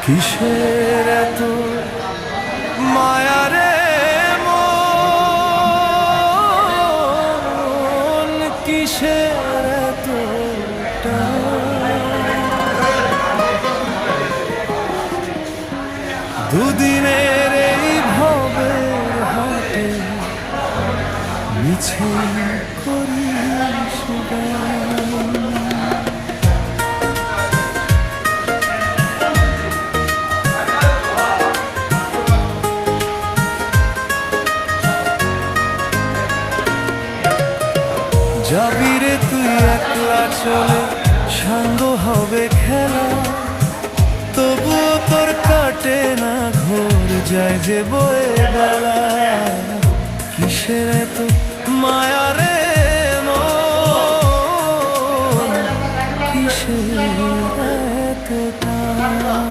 কিসের এত মায়া রে মন, কিসের এত দুদিনের এই ভবের হাটে মিছে করিস গান। যাবি রে তুই একলা চলে, সাঙ্গ হবে খেলা, তবুও তোর কাটে না ঘোর, যায় যে বয়ে বেলা। কিসের এত মায়া রে